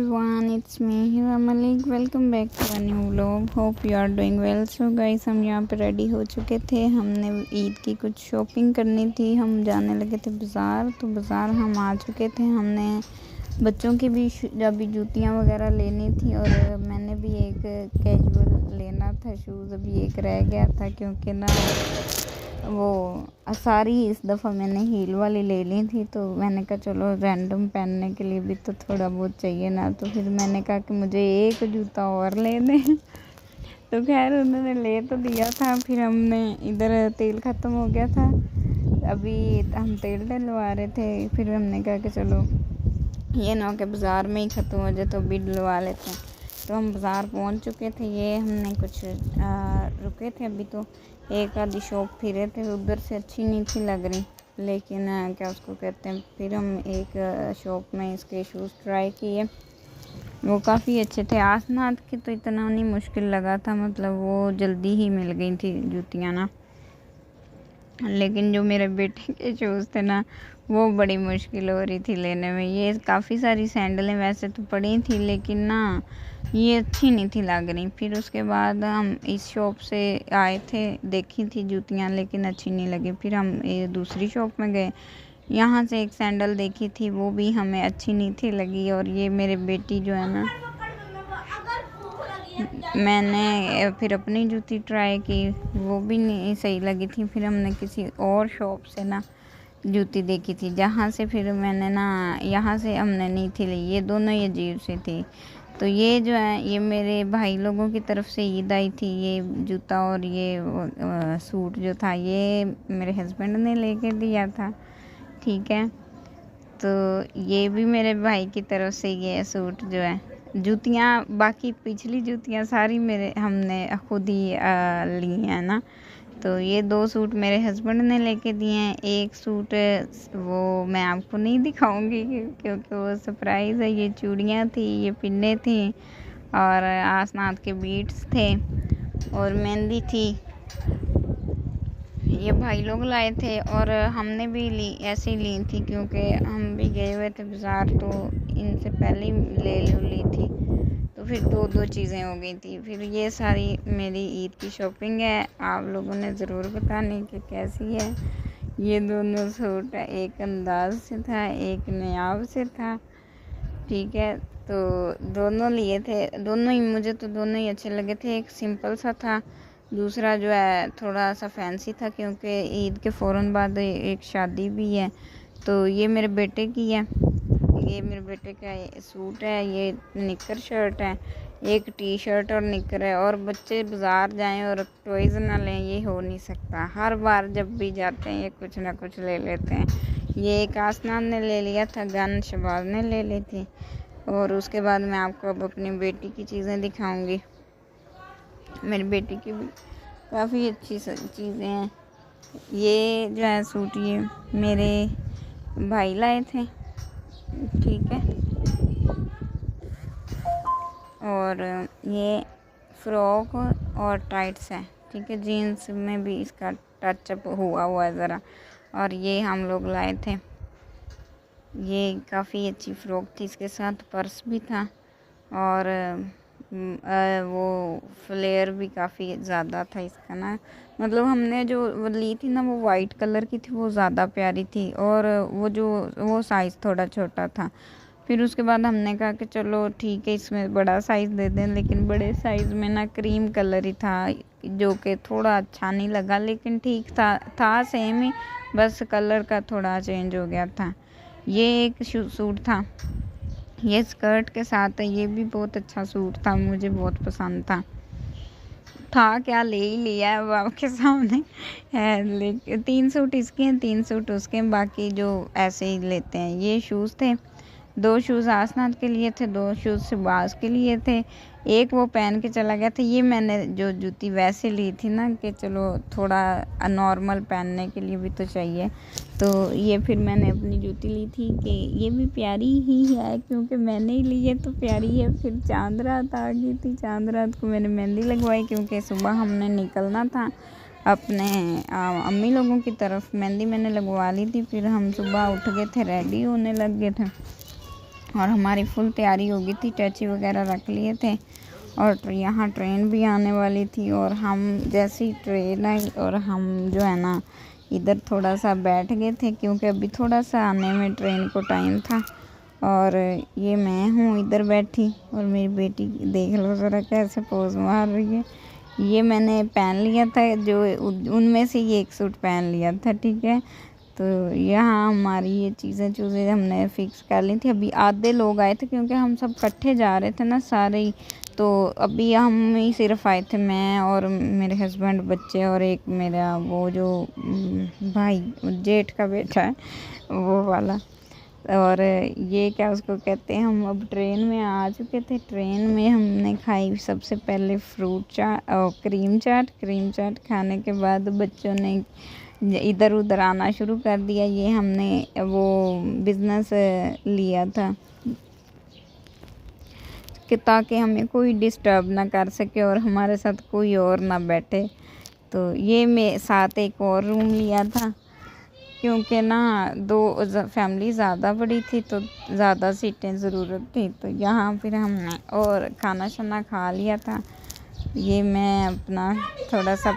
everyone, it's me Hira Malik. Welcome back to a new vlog. Hope you are doing well. So guys, हम यहाँ पे ready हो चुके थे। हमने ईद की कुछ शॉपिंग करनी थी। हम जाने लगे थे बाज़ार, तो बाज़ार हम आ चुके थे। हमने बच्चों की भी अभी जूतियाँ वगैरह लेनी थी और मैंने भी एक कैजुअल लेना था शूज़। अभी एक रह गया था क्योंकि ना वो सारी इस दफ़ा मैंने हील वाली ले ली थी, तो मैंने कहा चलो रैंडम पहनने के लिए भी तो थोड़ा बहुत चाहिए ना। तो फिर मैंने कहा कि मुझे एक जूता और ले दें तो खैर उन्होंने ले तो दिया था। फिर हमने इधर तेल ख़त्म हो गया था, अभी हम तेल डलवा रहे थे। फिर हमने कहा कि चलो ये ना हो कि बाज़ार में ही ख़त्म हो जाए, तो अभी डलवा लेते हैं। तो हम बाज़ार पहुंच चुके थे। ये हमने कुछ रुके थे, अभी तो एक आधी शॉप फिरे थे, उधर से अच्छी नहीं थी लग रही, लेकिन क्या उसको कहते हैं। फिर हम एक शॉप में इसके शूज़ ट्राई किए, वो काफ़ी अच्छे थे। आसनाथ के तो इतना नहीं मुश्किल लगा था, मतलब वो जल्दी ही मिल गई थी जूतियाँ ना। लेकिन जो मेरे बेटे के शूज़ थे ना, वो बड़ी मुश्किल हो रही थी लेने में। ये काफ़ी सारी सैंडलें वैसे तो पड़ी थी, लेकिन ना ये अच्छी नहीं थी लग रही। फिर उसके बाद हम इस शॉप से आए थे, देखी थी जूतियाँ, लेकिन अच्छी नहीं लगी। फिर हम ये दूसरी शॉप में गए, यहाँ से एक सैंडल देखी थी, वो भी हमें अच्छी नहीं थी लगी। और ये मेरे बेटी जो है ना, मैंने फिर अपनी जूती ट्राई की, वो भी नहीं सही लगी थी। फिर हमने किसी और शॉप से ना जूती देखी थी, जहाँ से फिर मैंने ना यहाँ से हमने नहीं थी ली। ये दोनों ही अजीब सी थी। तो ये जो है, ये मेरे भाई लोगों की तरफ से ईद आई थी। ये जूता और ये सूट जो था, ये मेरे हस्बैंड ने लेके दिया था, ठीक है। तो ये भी मेरे भाई की तरफ से ये सूट जो है। जूतियाँ बाकी पिछली जूतियाँ सारी मेरे हमने खुद ही ली हैं ना। तो ये दो सूट मेरे हस्बैंड ने लेके दिए हैं। एक सूट वो मैं आपको नहीं दिखाऊंगी क्योंकि वो सरप्राइज़ है। ये चूड़ियाँ थी, ये पिन्ने थी और आसनाथ के बीट्स थे और मेहंदी थी। ये भाई लोग लाए थे और हमने भी ली, ऐसे ही ली थी क्योंकि हम भी गए हुए थे बाज़ार, तो इनसे पहले ही ली थी। तो फिर दो चीज़ें हो गई थी। फिर ये सारी मेरी ईद की शॉपिंग है। आप लोगों ने ज़रूर बताने कि कैसी है। ये दोनों सूट एक अंदाज से था, एक नायाब से था, ठीक है। तो दोनों लिए थे, दोनों ही मुझे तो दोनों ही अच्छे लगे थे। एक सिंपल सा था, दूसरा जो है थोड़ा सा फैंसी था क्योंकि ईद के फ़ौरन बाद एक शादी भी है। तो ये मेरे बेटे की है, ये मेरे बेटे का सूट है, ये निकर शर्ट है, एक टी शर्ट और निकर है। और बच्चे बाज़ार जाएं और टॉयज़ ना लें, ये हो नहीं सकता। हर बार जब भी जाते हैं ये कुछ ना कुछ ले लेते हैं। ये एक आसनान ने ले लिया था, गन शबाज ने ले ली थी। और उसके बाद मैं आपको अब अपनी बेटी की चीज़ें दिखाऊंगी। मेरी बेटी की भी काफ़ी अच्छी चीज़ें हैं। ये जो है सूट, ये मेरे भाई लाए थे, ठीक है। और ये फ्रॉक और टाइट्स है, ठीक है। जीन्स में भी इसका टचअप हुआ है ज़रा। और ये हम लोग लाए थे, ये काफ़ी अच्छी फ़्रॉक थी, इसके साथ पर्स भी था और वो फ्लेयर भी काफ़ी ज़्यादा था इसका ना। मतलब हमने जो ली थी ना, वो वाइट कलर की थी, वो ज़्यादा प्यारी थी। और वो साइज़ थोड़ा छोटा था। फिर उसके बाद हमने कहा कि चलो ठीक है, इसमें बड़ा साइज़ दे दें। लेकिन बड़े साइज़ में ना क्रीम कलर ही था, जो कि थोड़ा अच्छा नहीं लगा, लेकिन ठीक था सेम ही, बस कलर का थोड़ा चेंज हो गया था। ये एक सूट था, ये स्कर्ट के साथ है, ये भी बहुत अच्छा सूट था, मुझे बहुत पसंद था क्या ले ही लिया है अब आपके सामने है। लेकिन 3 सूट इसके हैं, 3 सूट उसके हैं, बाकी जो ऐसे ही लेते हैं। ये शूज़ थे, 2 शूज़ आसनाथ के लिए थे, 2 शूज़ शबाज के लिए थे। एक वो पहन के चला गया था। ये मैंने जो जूती वैसे ली थी ना कि चलो थोड़ा नॉर्मल पहनने के लिए भी तो चाहिए, तो ये फिर मैंने अपनी जूती ली थी कि ये भी प्यारी ही है क्योंकि मैंने ही ली है तो प्यारी है। फिर चांद रात आ गई थी, चांद रात को मैंने मेहंदी लगवाई क्योंकि सुबह हमने निकलना था अपने अम्मी लोगों की तरफ। मेहंदी मैंने लगवा ली थी, फिर हम सुबह उठ गए थे, रेडी होने लग गए थे। और हमारी फुल तैयारी हो गई थी, टैची वगैरह रख लिए थे और यहाँ ट्रेन भी आने वाली थी। और हम जैसी ट्रेन आई और हम जो है ना इधर थोड़ा सा बैठ गए थे क्योंकि अभी थोड़ा सा आने में ट्रेन को टाइम था। और ये मैं हूँ इधर बैठी और मेरी बेटी देख लो ज़रा कैसे पोज मार रही है। ये मैंने पहन लिया था, जो उनमें से ये एक सूट पहन लिया था, ठीक है। तो यहाँ हमारी ये चीज़ें हमने फ़िक्स कर ली थी। अभी आधे लोग आए थे क्योंकि हम सब इकट्ठे जा रहे थे ना सारे ही। तो अभी हम ही सिर्फ आए थे, मैं और मेरे हस्बैंड, बच्चे और एक मेरा वो जो भाई जेठ का बेटा है वो वाला। और ये क्या उसको कहते हैं, हम अब ट्रेन में आ चुके थे। ट्रेन में हमने खाई सबसे पहले फ्रूट चाट और क्रीम चाट खाने के बाद बच्चों ने इधर उधर आना शुरू कर दिया। ये हमने वो बिज़नेस लिया था कि ताकि हमें कोई डिस्टर्ब ना कर सके और हमारे साथ कोई और ना बैठे। तो ये मैं साथ एक और रूम लिया था क्योंकि ना दो फैमिली ज़्यादा बड़ी थी तो ज़्यादा सीटें ज़रूरत थी। तो यहाँ फिर हमने और खाना शाना खा लिया था। ये मैं अपना थोड़ा सा